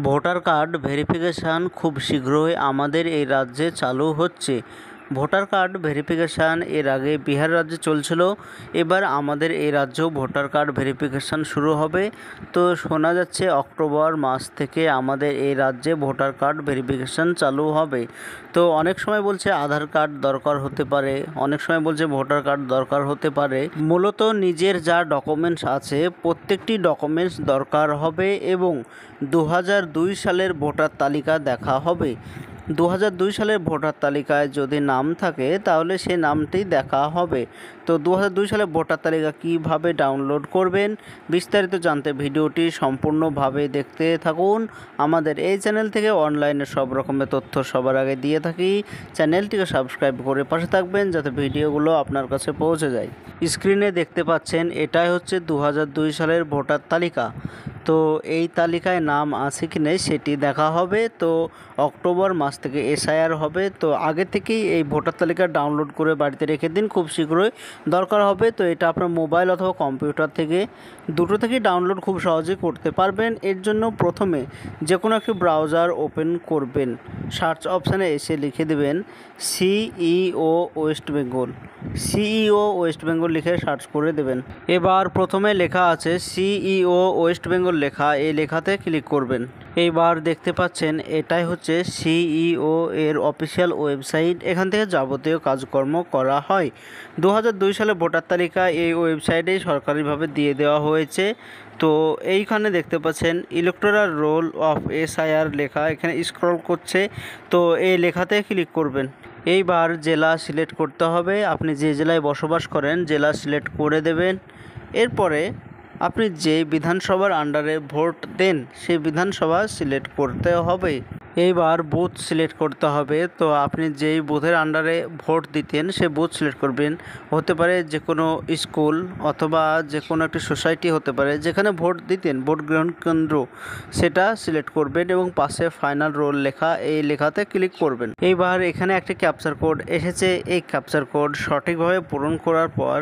Voter card verification খুব শীঘ্রই আমাদের এই রাজ্যে চালু হচ্ছে। ভোটার কার্ড ভেরিফিকেশান এর আগে বিহার রাজ্যে চলছিল, এবার আমাদের এই রাজ্যেও ভোটার কার্ড ভেরিফিকেশান শুরু হবে। তো শোনা যাচ্ছে অক্টোবর মাস থেকে আমাদের এই রাজ্যে ভোটার কার্ড ভেরিফিকেশান চালু হবে। তো অনেক সময় বলছে আধার কার্ড দরকার হতে পারে, অনেক সময় বলছে ভোটার কার্ড দরকার হতে পারে। মূলত নিজের যা ডকুমেন্টস আছে প্রত্যেকটি ডকুমেন্টস দরকার হবে এবং 2002 সালের ভোটার তালিকা দেখা হবে। 2002 সালের ভোটার তালিকায় যদি নাম থাকে তাহলে সে নামটি দেখা হবে। তো 2002 সালের ভোটার তালিকা কিভাবে ডাউনলোড করবেন বিস্তারিত জানতে ভিডিওটি সম্পূর্ণভাবে দেখতে থাকুন। আমাদের এই চ্যানেল থেকে অনলাইনে সব রকমের তথ্য সবার আগে দিয়ে থাকি। চ্যানেলটিকে সাবস্ক্রাইব করে পাশে থাকবেন যাতে ভিডিওগুলো আপনার কাছে পৌঁছে যায়। স্ক্রিনে দেখতে পাচ্ছেন এটাই হচ্ছে 2002 সালের ভোটার তালিকা। তো এই তালিকায় নাম আছে কি নেই সেটি দেখা হবে। তো অক্টোবর মাস থেকে এসআইআর হবে। তো আগে থেকেই এই ভোটার তালিকা ডাউনলোড করে বাড়িতে রেখে দিন, খুব শীঘ্রই দরকার হবে। তো এটা আপনার মোবাইল অথবা কম্পিউটার থেকে দুটো থেকেই ডাউনলোড খুব সহজেই করতে পারবেন। এর জন্য প্রথমে যে কোনো একটি ব্রাউজার ওপেন করবেন, সার্চ অপশানে এসে লিখে দেবেন CEO West Bengal, CEO West Bengal লিখে সার্চ করে দেবেন। এবার প্রথমে লেখা আছে সিইও ওয়েস্ট বেঙ্গল লেখা, এই লেখাতে ক্লিক করবেন। এইবার দেখতে পাচ্ছেন এটাই হচ্ছে সিইও এর অফিসিয়াল ওয়েবসাইট। এখান থেকে যাবতীয় কাজকর্ম করা হয়। 2002 সালে ভোটার তালিকা এই ওয়েবসাইটেই সরকারিভাবে দিয়ে দেওয়া হয়েছে। তো এইখানে দেখতে পাচ্ছেন ইলেকটোরাল রোল অফ এসআইআর লেখা, এখানে স্ক্রল করছে। তো এই লেখাতে ক্লিক করবেন। এইবার জেলা সিলেক্ট করতে হবে, আপনি যে জেলায় বসবাস করেন জেলা সিলেক্ট করে দেবেন। এরপরে আপনি যে বিধানসভার আন্ডারে ভোট দেন সেই বিধানসভা সিলেক্ট করতে হবে। এইবার বুথ সিলেক্ট করতে হবে। তো আপনি যেই বুথের আন্ডারে ভোট দিতেন সে বুথ সিলেক্ট করবেন। হতে পারে যে কোনো স্কুল অথবা যে কোনো একটি সোসাইটি হতে পারে যেখানে ভোট দিতেন, ভোট গ্রহণ কেন্দ্র সেটা সিলেক্ট করবেন এবং পাশে ফাইনাল রোল লেখা, এই লেখাতে ক্লিক করবেন। এইবার এখানে একটি ক্যাপচার কোড এসেছে, এই ক্যাপচার কোড সঠিকভাবে পূরণ করার পর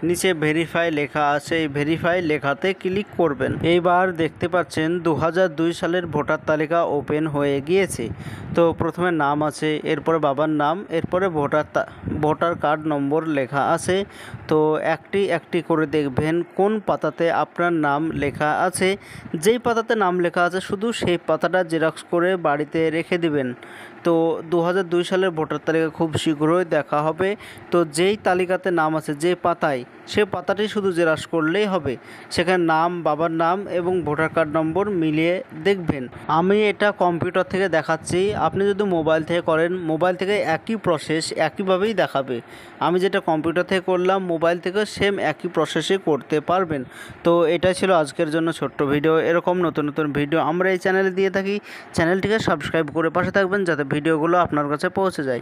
নিচে ভেরিফাই লেখা আছে, এই ভেরিফাই লেখাতে ক্লিক করবেন। এইবার দেখতে পাচ্ছেন 2002 সালের ভোটার তালিকা ওপেন হয়ে গিয়েছে। তো প্রথমে নাম আছে, এরপরে বাবার নাম, এরপরে ভোটার কার্ড নম্বর লেখা আছে। তো একটি একটি করে দেখবেন কোন পাতাতে আপনার নাম লেখা আছে। যেই পাতাতে নাম লেখা আছে শুধু সেই পাতাটা জেরক্স করে বাড়িতে রেখে দিবেন। তো 2002 সালের ভোটার তালিকা খুব শীঘ্রই দেখা হবে। তো যেই তালিকাতে নাম আছে, যে পাতায়, সে পাতাটি শুধু জেরক্স করলেই হবে। সেখানে নাম, বাবার নাম এবং ভোটার কার্ড নম্বর মিলিয়ে দেখবেন। আমি এটা কম্পিউটার থেকে দেখাচ্ছি, আপনি যদি মোবাইল থেকে করেন মোবাইল থেকে একই প্রসেস একইভাবেই দেখাবে। আমি যেটা কম্পিউটার থেকে করলাম মোবাইল থেকে সেম একই প্রসেসে করতে পারবেন। তো এটাই ছিল আজকের জন্য ছোট্ট ভিডিও। এরকম নতুন নতুন ভিডিও আমরা এই চ্যানেলে দিয়ে থাকি। চ্যানেলটিকে সাবস্ক্রাইব করে পাশে থাকবেন যাতে ভিডিওগুলো আপনার কাছে পৌঁছে যায়।